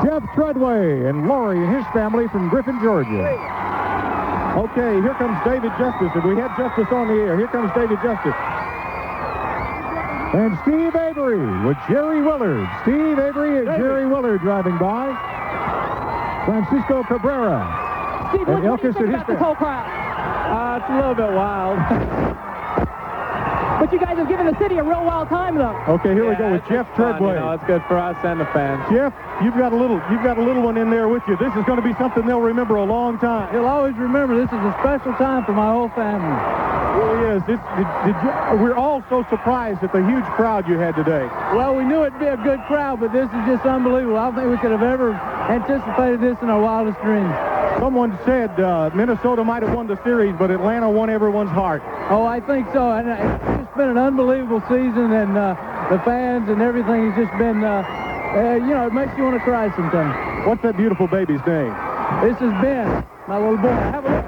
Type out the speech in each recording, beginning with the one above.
Jeff Treadway and Lori and his family from Griffin, Georgia. Okay, here comes David Justice. And we had Justice on the air. Here comes David Justice. And Steve Avery with Jerry Willard. Steve Avery and Jerry Willard driving by. Francisco Cabrera. Steve, what do you think about this whole crowd? It's a little bit wild. But you guys have given the city a real wild time, though. Okay, here we go with Jeff Treadway. You know, it's good for us and the fans. Jeff, you've got a little one in there with you. This is going to be something they'll remember a long time. You'll always remember this is a special time for my whole family. It really is. We're all so surprised at the huge crowd you had today. Well, we knew it'd be a good crowd, but this is just unbelievable. I don't think we could have ever anticipated this in our wildest dreams. Someone said Minnesota might have won the series, but Atlanta won everyone's heart. Oh, I think so. And it's been an unbelievable season, and the fans and everything has just been, it makes you want to cry sometimes. What's that beautiful baby's name? This has been my little boy. Have a look.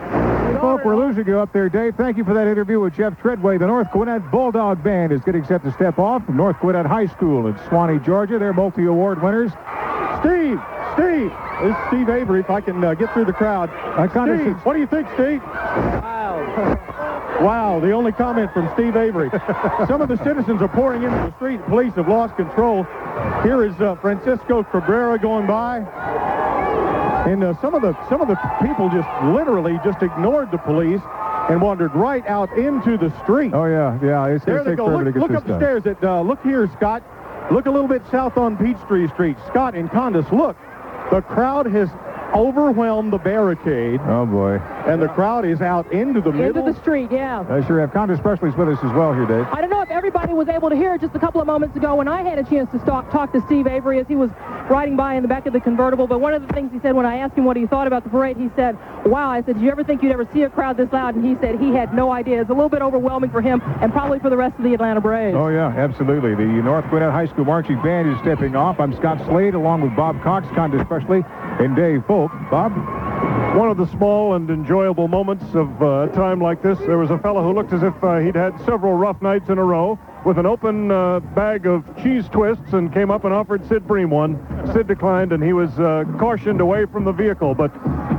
Folk, we're losing you up there, Dave. Thank you for that interview with Jeff Treadway. The North Gwinnett Bulldog Band is getting set to step off from North Gwinnett High School in Swanee, Georgia. They're multi-award winners. Steve! This is Steve Avery, if I can get through the crowd. Steve, what do you think, Steve? Wow, the only comment from Steve Avery. Some of the citizens are pouring into the street. Police have lost control. Here is Francisco Cabrera going by. And some of the people just literally just ignored the police and wandered right out into the street. Oh, yeah. It's there they go. Look up the stairs. Look here, Scott. Look a little bit south on Peachtree Street. Scott and Condace, look. The crowd has overwhelmed the barricade. Oh, boy. And the crowd is out into the middle. Into the street, yeah. I sure have. Condace Pressley's with us as well here, Dave. I don't know if everybody was able to hear it just a couple of moments ago when I had a chance to talk to Steve Avery as he was riding by in the back of the convertible. But one of the things he said when I asked him what he thought about the parade, he said, wow, I said, did you ever think you'd ever see a crowd this loud? And he said he had no idea. It's a little bit overwhelming for him and probably for the rest of the Atlanta Braves. Oh, yeah, absolutely. The North Gwinnett High School Marching Band is stepping off. I'm Scott Slade along with Bob Cox, Condace Pressley, and Dave Foulk. Bob? One of the small and enjoyable moments of a time like this, there was a fellow who looked as if he'd had several rough nights in a row with an open bag of cheese twists and came up and offered Sid Bream one. Sid declined, and he was cautioned away from the vehicle. But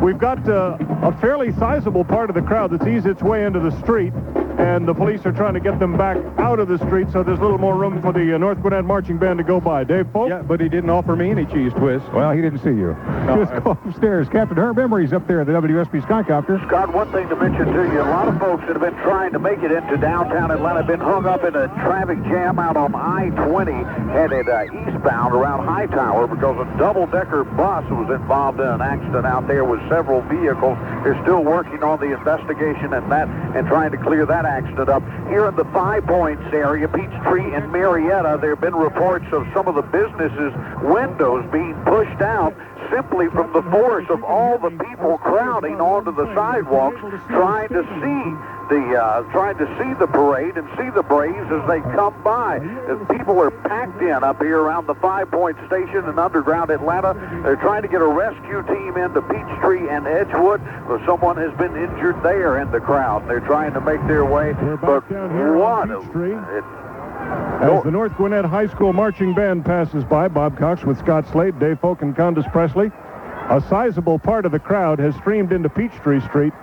we've got a fairly sizable part of the crowd that's eased its way into the street, and the police are trying to get them back out of the street, so there's a little more room for the North Gwinnett Marching Band to go by. Dave Foulk? Yeah, but he didn't offer me any cheese twists. Well, he didn't see you. Let's go upstairs. Captain.Herb Emory's up there at the WSB Skycopter. Scott, one thing to mention to you, a lot of folks that have been trying to make it into downtown Atlanta have been hung up in a traffic jam out on I-20 headed eastbound around Hightower because a double-decker bus was involved in an accident out there with several vehicles. They're still working on the investigation and trying to clear that accident up. Here in the 5 Points area, Peachtree and Marietta, there have been reports of some of the businesses' windows being pushed out simply from the force of all the people crowding onto the sidewalks trying to see the parade and see the Braves as they come by. As people are packed in up here around the 5 Point Station in underground Atlanta. They're trying to get a rescue team into Peachtree and Edgewood, but someone has been injured there in the crowd. They're trying to make their way. But what? As the North Gwinnett High School Marching Band passes by, Bob Cox with Scott Slade, Dave Foulk, and Condace Pressley. A sizable part of the crowd has streamed into Peachtree Street,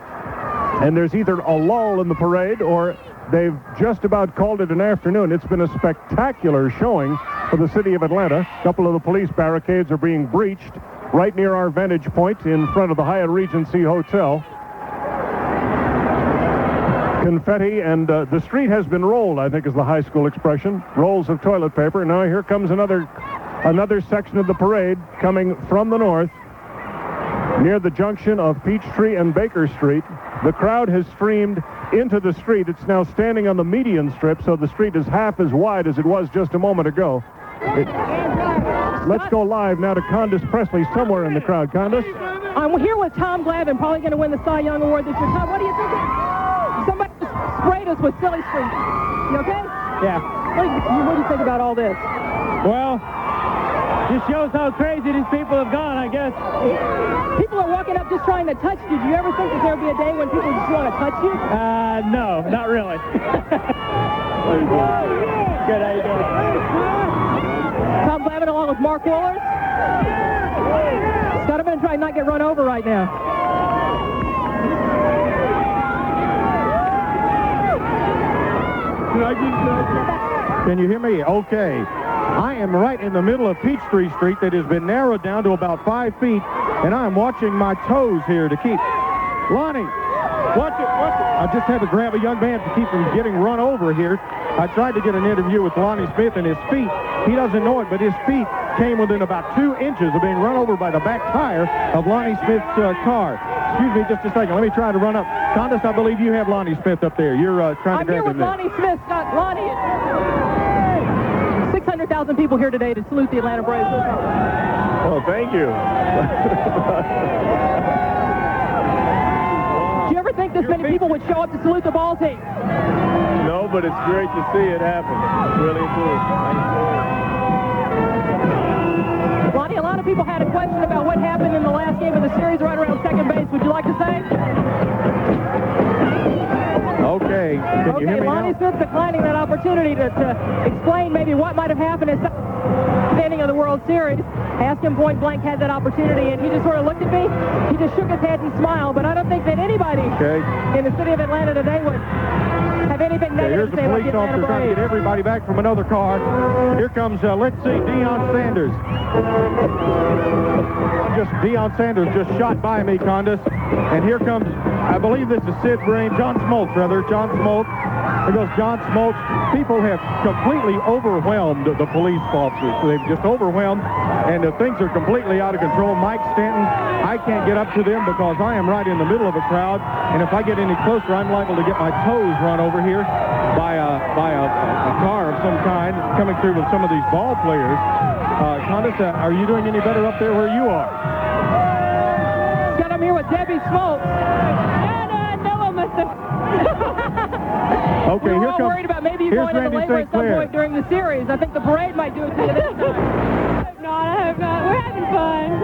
and there's either a lull in the parade or they've just about called it an afternoon. It's been a spectacular showing for the city of Atlanta. A couple of the police barricades are being breached right near our vantage point in front of the Hyatt Regency Hotel. Confetti, and the street has been rolled, I think is the high school expression. Rolls of toilet paper. Now here comes another section of the parade coming from the north near the junction of Peachtree and Baker Street. The crowd has streamed into the street. It's now standing on the median strip, so the street is half as wide as it was just a moment ago. Let's go live now to Condace Pressley somewhere in the crowd. Condace? I'm here with Tom Glavine, probably going to win the Cy Young Award this year. Tom, what do you think? Somebody sprayed us with silly string. You okay? Yeah. What do you think about all this? Well, this shows how crazy these people have gone, I guess. People are walking up just trying to touch you. Do you ever think that there would be a day when people just want to touch you? No, not really. Good, how you doing? Tom Glavine along with Mark Wohlers. Scott, I'm going to try and not get run over right now. Can you hear me? Okay. I am right in the middle of Peachtree Street that has been narrowed down to about 5 feet, and I am watching my toes here to keep. Lonnie, watch it. I just had to grab a young man to keep from getting run over here. I tried to get an interview with Lonnie Smith, and his feet, he doesn't know it, but his feet came within about 2 inches of being run over by the back tire of Lonnie Smith's car. Excuse me just a second. Let me try to run up. Condace, I believe you have Lonnie Smith up there. You're trying to grab him. I'm here with Lonnie Smith. Lonnie, 600,000 people here today to salute the Atlanta Braves. Oh, thank you. Do you ever think this many people would show up to salute the ball team? No, but it's great to see it happen. It's really cool. Lonnie, a lot of people had a question about what happened in the last game of the series right around second base. Would you like to say? Okay. Can you hear me Lonnie now? Smith declining that opportunity to explain maybe what might have happened at the beginning of the World Series. I asked him point blank, had that opportunity, and he just sort of looked at me. He just shook his head and smiled, but I don't think that anybody in the city of Atlanta today would have anything negative to say about the Atlanta Here's the police officer trying to get everybody back from another car. Here comes, let's see, Deion Sanders. Deion Sanders just shot by me, Condace. And here comes, I believe this is John Smoltz. Here goes John Smoltz. People have completely overwhelmed the police officers. They've just overwhelmed, and things are completely out of control. Mike Stanton, I can't get up to them because I am right in the middle of a crowd, and if I get any closer, I'm liable to get my toes run over here by a car of some kind coming through with some of these ball players. Condace, are you doing any better up there where you are? Scott, I'm here with Debbie Smoltz. Okay, we were here all comes, worried about maybe you going into labor at some point during the series. I think the parade might do it to you this time. I hope not. We're having fun.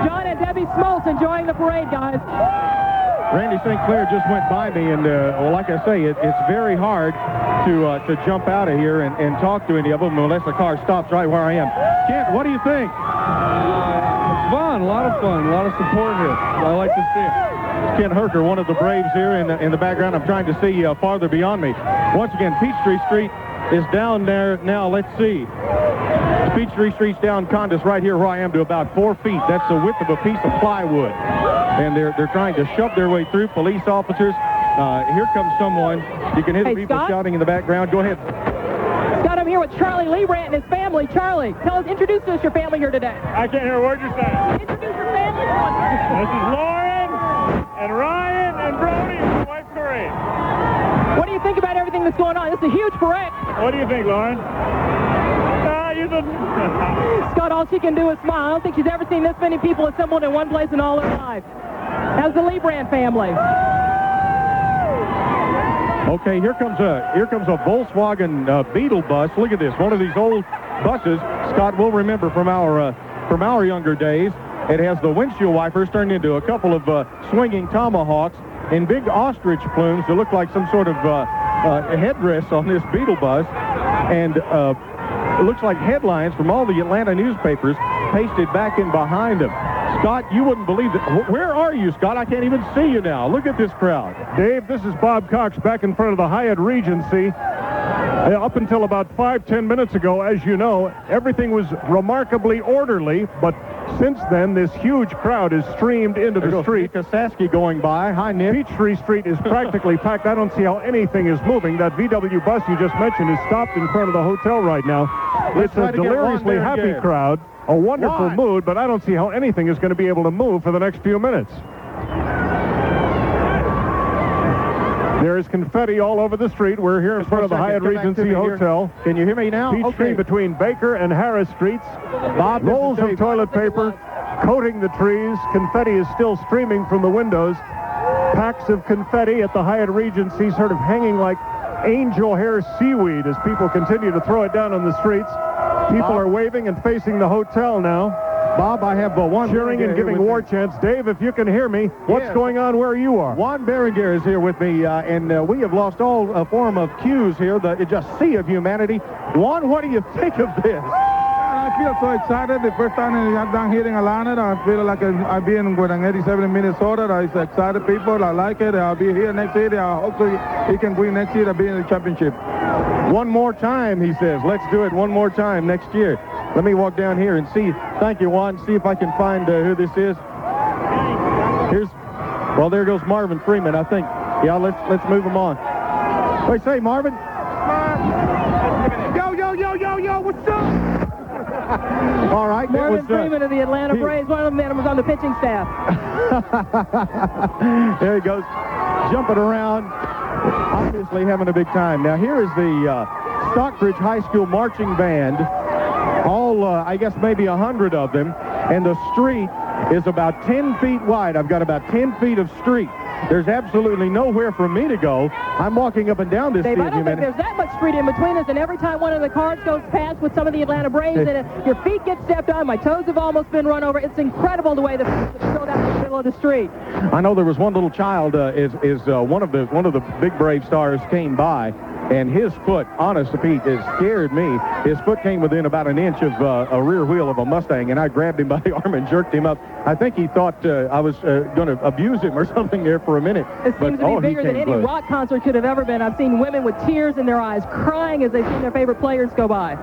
John and Debbie Smoltz enjoying the parade, guys. Randy St. Clair just went by me, and well, like I say, it's very hard to jump out of here and talk to any of them unless the car stops right where I am. Kent, what do you think? It's fun, a lot of fun, a lot of support here. I like to see it. Ken Herker, one of the Braves here in the background. I'm trying to see farther beyond me. Once again, Peachtree Street is down there now. Let's see. Peachtree Street's down, Condace, right here where I am, to about 4 feet. That's the width of a piece of plywood. And they're trying to shove their way through. Police officers. Here comes someone. You can hear the people Scott? shouting in the background. Go ahead. Scott, I'm here with Charlie Leibrandt and his family. Charlie, introduce to us your family here today. I can't hear a word you're saying. Introduce your family. This is Lauren and Ryan and Brody and my wife Corinne. What do you think about everything that's going on? This is a huge parade. What do you think, Lauren? Scott, all she can do is smile. I don't think she's ever seen this many people assembled in one place in all her life. How's the Leibrandt family? Okay, here comes a Volkswagen Beetle bus. Look at this, one of these old buses. Scott will remember from our younger days. It has the windshield wipers turned into a couple of swinging tomahawks and big ostrich plumes that look like some sort of headdress on this Beetle bus, and it looks like headlines from all the Atlanta newspapers pasted back in behind them. Scott, you wouldn't believe it. Where are you, Scott? I can't even see you now. Look at this crowd. Dave, this is Bob Cox back in front of the Hyatt Regency. Up until about 5-10 minutes ago, as you know, everything was remarkably orderly, but since then, this huge crowd is streamed into the street. Nick Kasaski going by. Hi, Nick. Peachtree Street is practically packed. I don't see how anything is moving. That VW bus you just mentioned is stopped in front of the hotel right now. It's a deliriously happy crowd, a wonderful mood, but I don't see how anything is going to be able to move for the next few minutes. There is confetti all over the street. We're here in front of the Hyatt Regency Hotel. Can you hear me now? Peachtree between Baker and Harris Streets. Bob, rolls of toilet paper coating the trees. Confetti is still streaming from the windows. Packs of confetti at the Hyatt Regency sort of hanging like angel hair seaweed as people continue to throw it down on the streets. People are waving and facing the hotel now. Bob, I have one cheering and giving war chants. Dave, if you can hear me, what's going on where you are? Juan Berenguer is here with me, and we have lost all form of cues here. It's just sea of humanity. Juan, what do you think of this? I feel so excited. The first time I'm down here in Atlanta, I feel like I've been with an 87 in Minnesota. It's excited people. I like it. I'll be here next year. Hopefully he can win next year. I'll be in the championship. One more time, he says. Let's do it one more time next year. Let me walk down here and see. Thank you, Juan. See if I can find who this is. Well, there goes Marvin Freeman, I think. Yeah, let's move him on. What do you say, Marvin? Yo, what's up? All right. Marvin Freeman of the Atlanta Braves. One of them men was on the pitching staff. There he goes, jumping around, obviously having a big time. Now, here is the Stockbridge High School marching band, all, I guess, maybe 100 of them, and the street is about 10 feet wide. I've got about 10 feet of street. There's absolutely nowhere for me to go. I'm walking up and down this Dave, stadium. I don't think there's that much street in between us, and every time one of the cars goes past with some of the Atlanta Braves, and your feet get stepped on, my toes have almost been run over. It's incredible the way the go down the middle of the street. I know there was one little child, one of the big Brave stars came by, and his foot, honest to Pete, it scared me. His foot came within about an inch of a rear wheel of a Mustang, and I grabbed him by the arm and jerked him up. I think he thought I was going to abuse him or something there for a minute. It seems to be bigger than any rock concert could have ever been. I've seen women with tears in their eyes crying as they've seen their favorite players go by.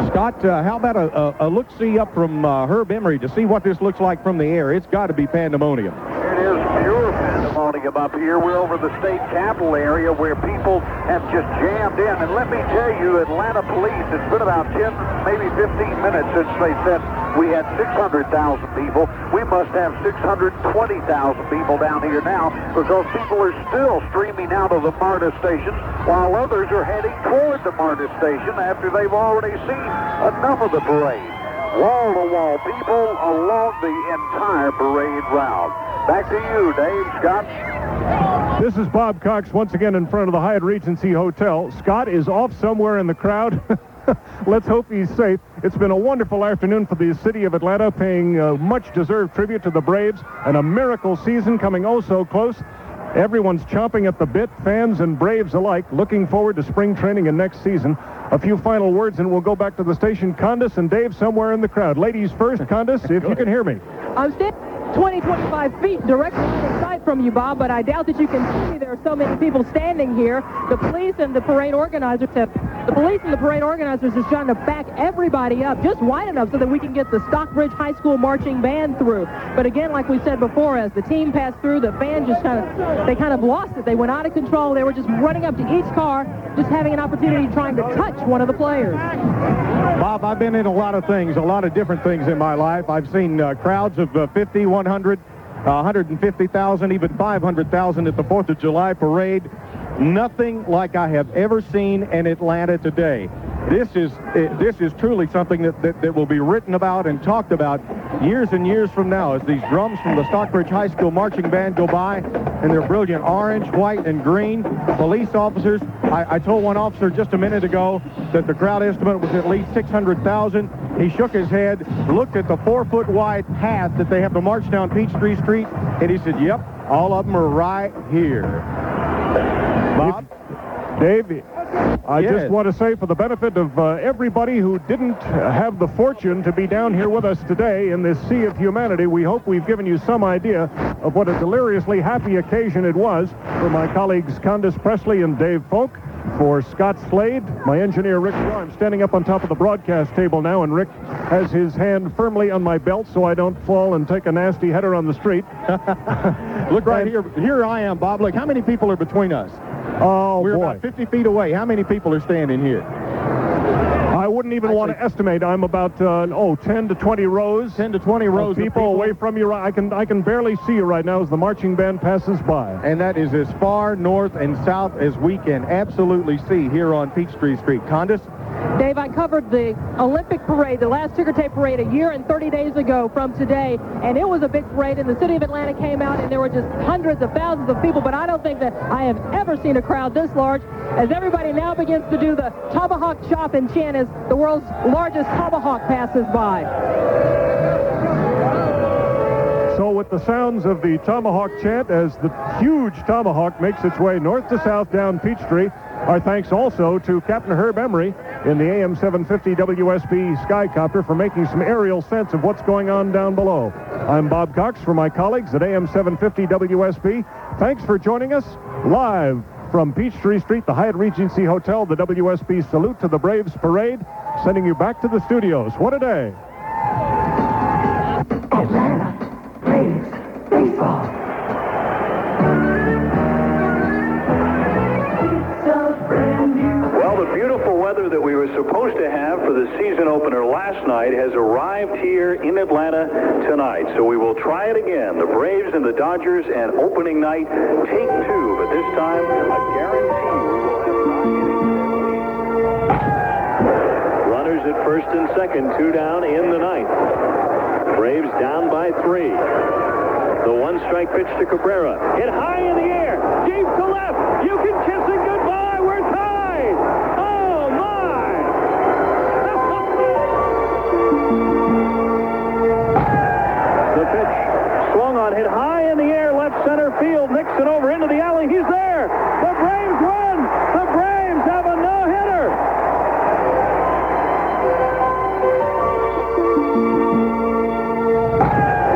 Scott, how about a look-see up from Herb Emory to see what this looks like from the air? It's got to be pandemonium. It is pure pandemonium up here. We're over the state capitol area where people have just jammed in. And let me tell you, Atlanta police, it's been about 10, maybe 15 minutes since they said we had 600,000 people. We must have 620,000 people down here now because people are still streaming out of the MARTA stations while others are heading toward the MARTA station after they've already seen enough of the parade. Wall-to-wall people along the entire parade route. Back to you, Dave, Scott. This is Bob Cox once again in front of the Hyatt Regency Hotel. Scott is off somewhere in the crowd. Let's hope he's safe. It's been a wonderful afternoon for the city of Atlanta, paying much-deserved tribute to the Braves, and a miracle season coming oh so close. Everyone's chomping at the bit, fans and Braves alike, looking forward to spring training and next season. A few final words, and we'll go back to the station. Condace and Dave somewhere in the crowd. Ladies first, Condace, if you can hear me. I'm standing 25 feet directly in sight from you, Bob, but I doubt that you can see. There are so many people standing here. The police and the parade organizers are trying to back everybody up just wide enough so that we can get the Stockbridge High School marching band through. But again, like we said before, as the team passed through, the fans just kind of lost it. They went out of control. They were just running up to each car, just having an opportunity trying to touch one of the players. Bob, I've been in a lot of things, a lot of different things in my life. I've seen crowds of 50, 100, 150,000, even 500,000 at the 4th of July parade. Nothing like I have ever seen in Atlanta today. This is truly something that will be written about and talked about years and years from now as these drums from the Stockbridge High School marching band go by in their brilliant orange, white, and green. Police officers, I told one officer just a minute ago that the crowd estimate was at least 600,000. He shook his head, looked at the 4-foot wide path that they have to march down Peachtree Street, and he said, yep, all of them are right here. Bob? Dave, I just want to say, for the benefit of everybody who didn't have the fortune to be down here with us today in this sea of humanity, we hope we've given you some idea of what a deliriously happy occasion it was for my colleagues Condace Pressley and Dave Foulk. For Scott Slade, my engineer Rick Shaw. I'm standing up on top of the broadcast table now, and Rick has his hand firmly on my belt so I don't fall and take a nasty header on the street. Look right here. Here I am, Bob. Look, how many people are between us? Oh, We're boy. about 50 feet away. How many people are standing here? I wouldn't even want to estimate. I'm about 10 to 20 rows. 10 to 20 rows of people away from you. I can barely see you right now as the marching band passes by. And that is as far north and south as we can absolutely see here on Peachtree Street. Condace? Dave, I covered the Olympic parade, the last ticker tape parade, a year and 30 days ago from today, and it was a big parade, and the city of Atlanta came out, and there were just hundreds of thousands of people, but I don't think that I have ever seen a crowd this large, as everybody now begins to do the tomahawk chop and chant as the world's largest tomahawk passes by. So with the sounds of the tomahawk chant as the huge tomahawk makes its way north to south down Peachtree, our thanks also to Capt.Herb Emory in the AM-750 WSB Skycopter for making some aerial sense of what's going on down below. I'm Bob Cox for my colleagues at AM-750 WSB. Thanks for joining us live from Peachtree Street, the Hyatt Regency Hotel, the WSB Salute to the Braves Parade, sending you back to the studios. What a day. Atlanta Braves Baseball. Well, the beautiful weather that we were supposed to have for the season opener last night has arrived here in Atlanta tonight. So we will try it again. The Braves and the Dodgers, and opening night, take two. But this time, a guarantee we will have 9 innings. Runners at first and second, 2 down in the ninth. Braves down by 3. The one-strike pitch to Cabrera. Hit high in the air, deep to left. You can kiss it goodbye. We're tied. Oh, my. The pitch swung on, hit high in the air, left center field. Nixon over into the alley. He's there. The Braves win. The Braves have a no-hitter.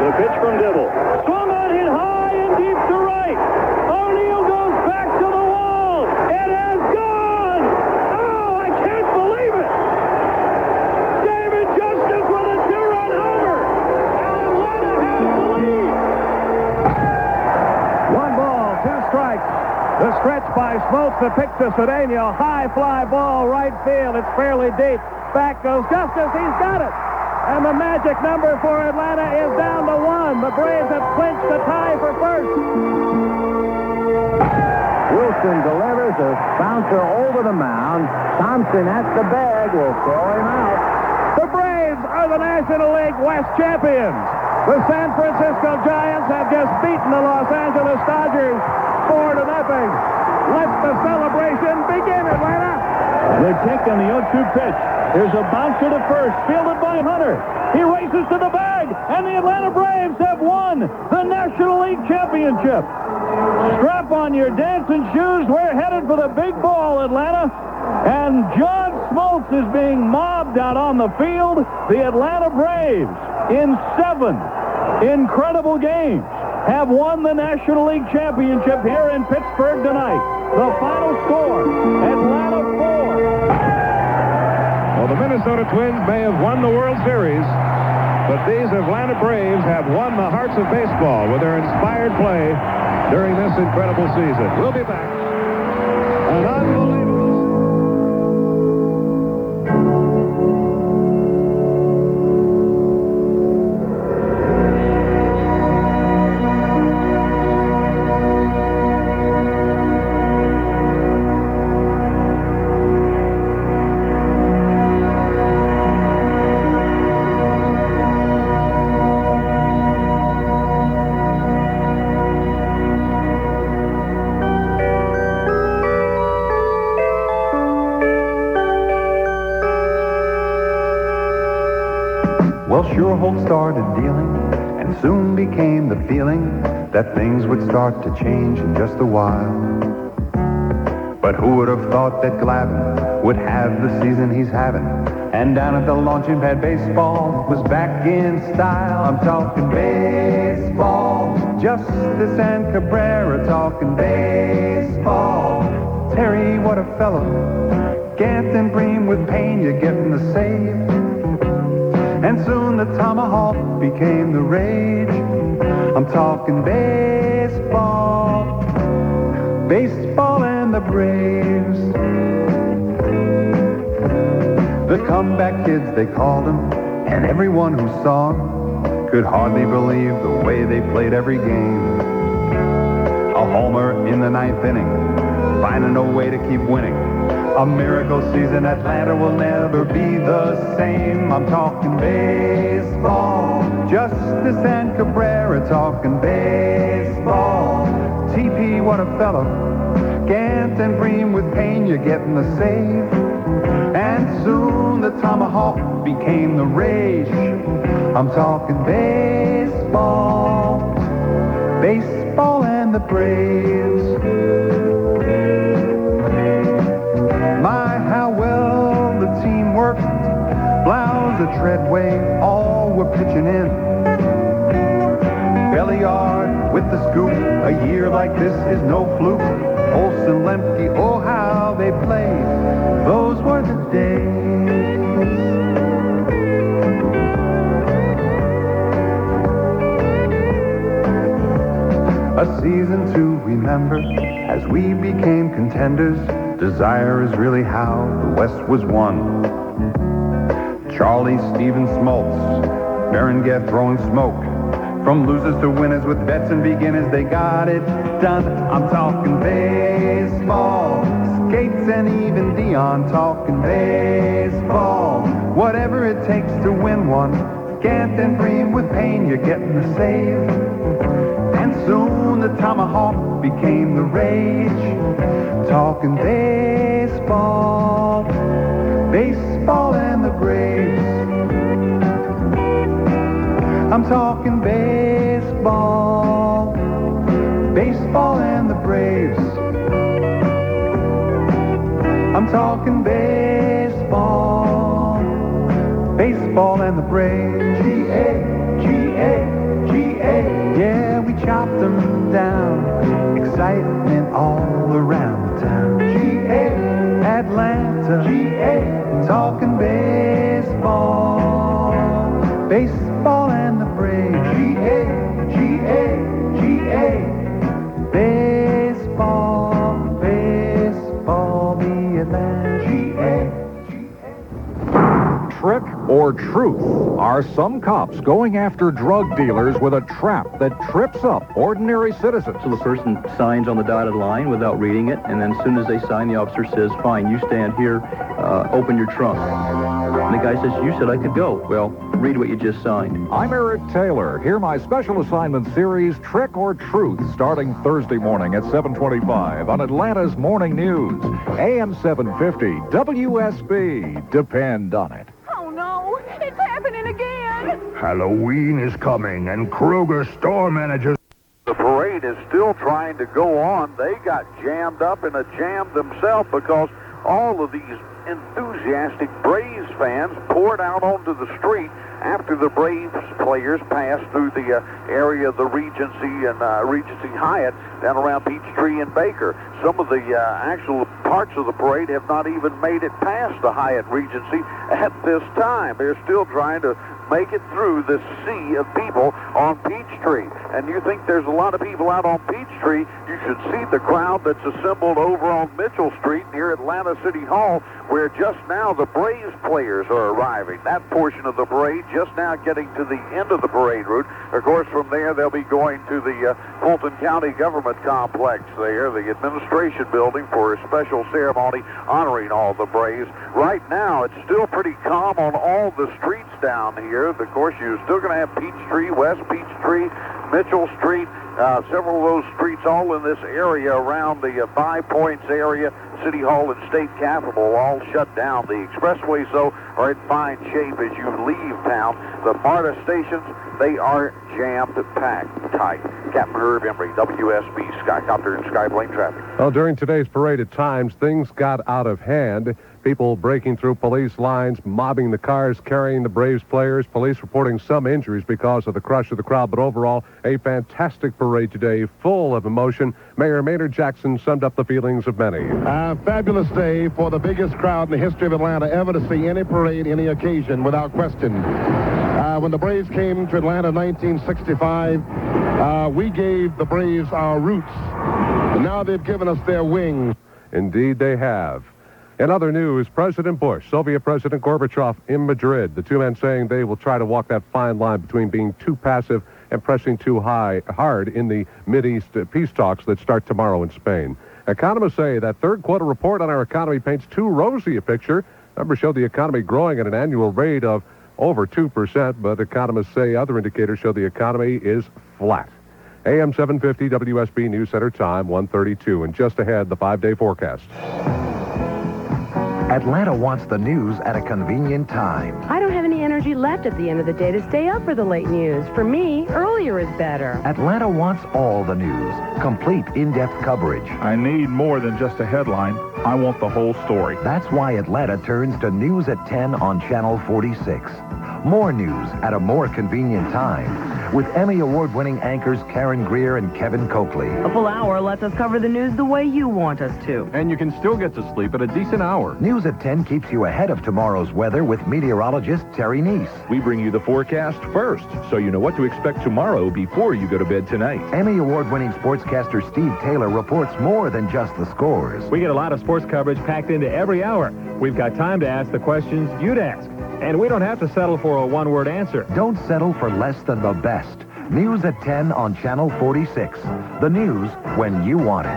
The pitch from Dibble. Swung on, hit high and deep to right. O'Neill goes back to the wall. It has gone. Oh, I can't believe it. David Justice with a 2-run homer. And Atlanta has the lead. 1 ball, 2 strikes. The stretch by Smoltz, the pitch to Cedeno. High fly ball, right field. It's fairly deep. Back goes Justice. He's got it. And the magic number for Atlanta is down to 1. The Braves have clinched the tie for first. Wilson delivers a bouncer over the mound. Thompson at the bag will throw him out. The Braves are the National League West champions. The San Francisco Giants have just beaten the Los Angeles Dodgers 4-0. Let the celebration begin, Atlanta. The kick on the 0-2 pitch. There's a bouncer to first, fielded by Hunter. He races to the bag, and the Atlanta Braves have won the National League Championship. Strap on your dancing shoes. We're headed for the big ball, Atlanta. And John Smoltz is being mobbed out on the field. The Atlanta Braves, in 7 incredible games, have won the National League Championship here in Pittsburgh tonight. The final score, Atlanta 4. Well, the Minnesota Twins may have won the World Series, but these Atlanta Braves have won the hearts of baseball with their inspired play during this incredible season. We'll be back. An unbelievable... Well, sure Holt started dealing, and soon became the feeling that things would start to change in just a while. But who would have thought that Glavine would have the season he's having, and down at the launching pad baseball was back in style. I'm talking baseball, Justice and Cabrera talking baseball. Terry, what a fellow, Gant and Bream with Pena getting the save. And soon the tomahawk became the rage. I'm talking baseball, baseball and the Braves. The comeback kids, they called them, and everyone who saw them could hardly believe the way they played every game. A homer in the 9th inning, finding a way to keep winning. A miracle season, Atlanta will never be the same. I'm talking baseball, Justice and Cabrera talking baseball. TP, what a fellow, Gant and Bream with Pena getting the save. And soon the tomahawk became the rage. I'm talking baseball, baseball and the Braves. My, how well the the treadway, all were pitching in. Belliard with the scoop, a year like this is no fluke. Olsen, Lemke, oh how they played, those were the days. A season to remember as we became contenders. Desire is really how the West was won. Charlie, Stephen, Smoltz, Berenguer throwing smoke. From losers to winners with vets and beginners, they got it done. I'm talking baseball, Skates and even Dion talking baseball. Whatever it takes to win one, Gant and Bream with Payne, you're getting the save. And soon the tomahawk became the rage. Talking baseball, baseball and the Braves. I'm talking baseball, baseball and the Braves. I'm talking baseball, baseball and the Braves. G-A, G-A, G-A. Yeah, we chopped them down. Excitement all around town. G-A, Atlanta. G-A, talking baseball, baseball and the Braves. G-A, G-A, G-A. Baseball, baseball, the Atlanta. G-A. Trick or truth? Are some cops going after drug dealers with a trap that trips up ordinary citizens? So the person signs on the dotted line without reading it, and then as soon as they sign, the officer says, fine, you stand here, open your trunk. And the guy says, you said I could go. Well, read what you just signed. I'm Eric Taylor. Hear my special assignment series, Trick or Truth, starting Thursday morning at 7:25 on Atlanta's Morning News. AM-750, WSB. Depend on it. Oh, no. It's happening again. Halloween is coming, and Kroger store managers... The parade is still trying to go on. They got jammed up in a jam themselves because all of these enthusiastic Braves fans poured out onto the street after the Braves players passed through the area of the Regency and Regency Hyatt down around Peachtree and Baker. Some of the actual parts of the parade have not even made it past the Hyatt Regency at this time. They're still trying to make it through this sea of people on Peachtree. And you think there's a lot of people out on Peachtree, you should see the crowd that's assembled over on Mitchell Street near Atlanta City Hall, where just now the Braves players are arriving. That portion of the parade just now getting to the end of the parade route. Of course, from there they'll be going to the Fulton County Government Complex there, the administration building, for a special ceremony honoring all the Braves. Right now, it's still pretty calm on all the streets down here. Of course, you're still going to have Peachtree, West Peachtree, Mitchell Street, several of those streets all in this area around the 5 Points area, City Hall and State Capitol all shut down. The expressways, though, are in fine shape as you leave town. The MARTA stations, they are jammed packed tight. Capt.Herb, Emory, WSB, Skycopter and Skyplane traffic. Well, during today's parade, at times, things got out of hand. People breaking through police lines, mobbing the cars, carrying the Braves players. Police reporting some injuries because of the crush of the crowd. But overall, a fantastic parade today, full of emotion. Mayor Maynard Jackson summed up the feelings of many. A fabulous day for the biggest crowd in the history of Atlanta ever to see any parade, any occasion, without question. When the Braves came to Atlanta in 1965, we gave the Braves our roots. And now they've given us their wings. Indeed, they have. In other news, President Bush, Soviet President Gorbachev in Madrid. The two men saying they will try to walk that fine line between being too passive and pressing too hard in the Mideast peace talks that start tomorrow in Spain. Economists say that third quarter report on our economy paints too rosy a picture. Numbers show the economy growing at an annual rate of over 2%, but economists say other indicators show the economy is flat. AM-750 WSB News Center time, 1:32. And just ahead, the 5-day forecast. Atlanta wants the news at a convenient time. I don't have any energy left at the end of the day to stay up for the late news. For me, earlier is better. Atlanta wants all the news. Complete, in-depth coverage. I need more than just a headline. I want the whole story. That's why Atlanta turns to News at 10 on Channel 46. More news at a more convenient time. With Emmy Award-winning anchors Karen Greer and Kevin Coakley. A full hour lets us cover the news the way you want us to. And you can still get to sleep at a decent hour. News at 10 keeps you ahead of tomorrow's weather with meteorologist Terry Neese. We bring you the forecast first, so you know what to expect tomorrow before you go to bed tonight. Emmy Award-winning sportscaster Steve Taylor reports more than just the scores. We get a lot of sports coverage packed into every hour. We've got time to ask the questions you'd ask. And we don't have to settle for a one-word answer. Don't settle for less than the best. News at 10 on Channel 46. The news when you want it.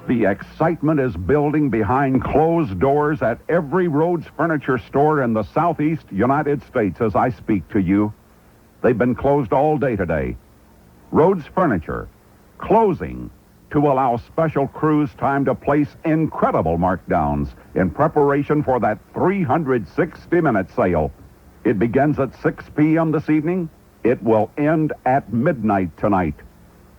The excitement is building behind closed doors at every Rhodes Furniture store in the southeast United States as I speak to you. They've been closed all day today. Rhodes Furniture, closing to allow special crews time to place incredible markdowns in preparation for that 360-minute sale. It begins at 6 p.m. this evening. It will end at midnight tonight.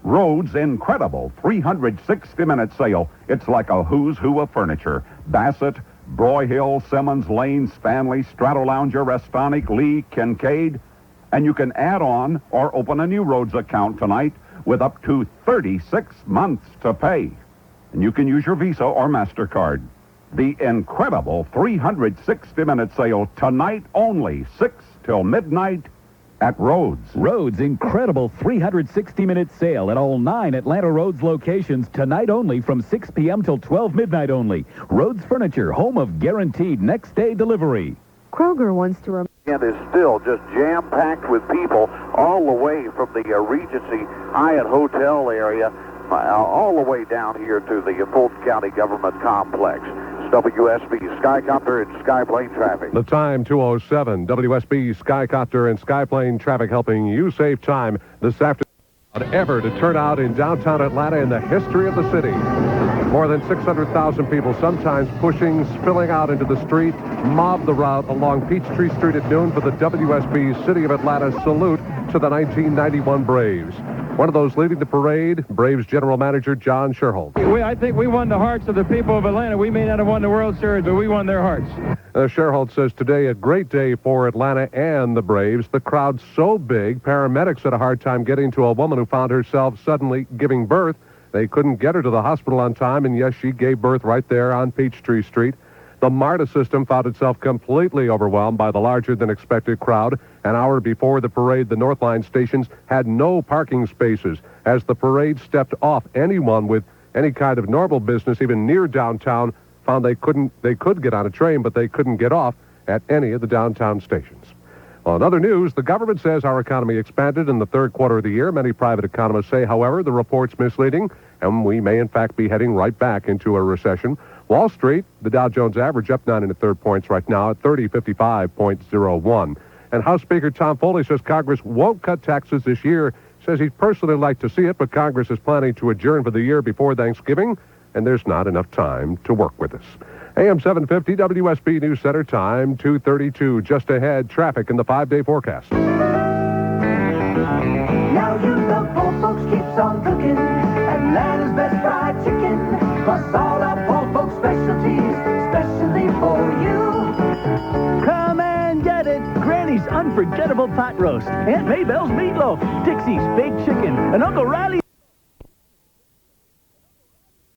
Rhodes' incredible 360-minute sale. It's like a who's who of furniture. Bassett, Broyhill, Simmons, Lane, Stanley, Stratolounger, Restonic, Lee, Kincaid. And you can add on or open a new Rhodes account tonight with up to 36 months to pay. And you can use your Visa or MasterCard. The incredible 360-minute sale tonight only, 6 till midnight at Rhodes. Rhodes' incredible 360-minute sale at all 9 Atlanta Rhodes locations tonight only from 6 p.m. till 12 midnight only. Rhodes Furniture, home of guaranteed next-day delivery. Kroger wants to remind... And is still just jam-packed with people all the way from the Regency Hyatt Hotel area all the way down here to the Fulton County Government Complex. It's WSB Skycopter and Skyplane traffic. The time, 2:07. WSB Skycopter and Skyplane traffic helping you save time this afternoon ever to turn out in downtown Atlanta in the history of the city. More than 600,000 people, sometimes pushing, spilling out into the street, mob the route along Peachtree Street at noon for the WSB City of Atlanta salute to the 1991 Braves. One of those leading the parade, Braves General Manager John Sherholt. I think we won the hearts of the people of Atlanta. We may not have won the World Series, but we won their hearts. Sherholt says today a great day for Atlanta and the Braves. The crowd's so big, paramedics had a hard time getting to a woman who found herself suddenly giving birth. They couldn't get her to the hospital on time, and yes, she gave birth right there on Peachtree Street. The MARTA system found itself completely overwhelmed by the larger-than-expected crowd. An hour before the parade, the North Line stations had no parking spaces. As the parade stepped off, anyone with any kind of normal business, even near downtown, found they could get on a train, but they couldn't get off at any of the downtown stations. On other news, the government says our economy expanded in the third quarter of the year. Many private economists say, however, the report's misleading, and we may, in fact, be heading right back into a recession. Wall Street, the Dow Jones average up 9 1/3 points right now at 3055.01. And House Speaker Tom Foley says Congress won't cut taxes this year. Says he'd personally like to see it, but Congress is planning to adjourn for the year before Thanksgiving, and there's not enough time to work with us. AM-750 WSB News Center time, 2:32. Just ahead, traffic in the 5-day forecast. Now you know Paul Folks keeps on cooking Atlanta's best fried chicken, plus all our Paul Folks specialties, especially for you. Come and get it. Granny's unforgettable pot roast, Aunt Maybell's meatloaf, Dixie's baked chicken, and Uncle Riley's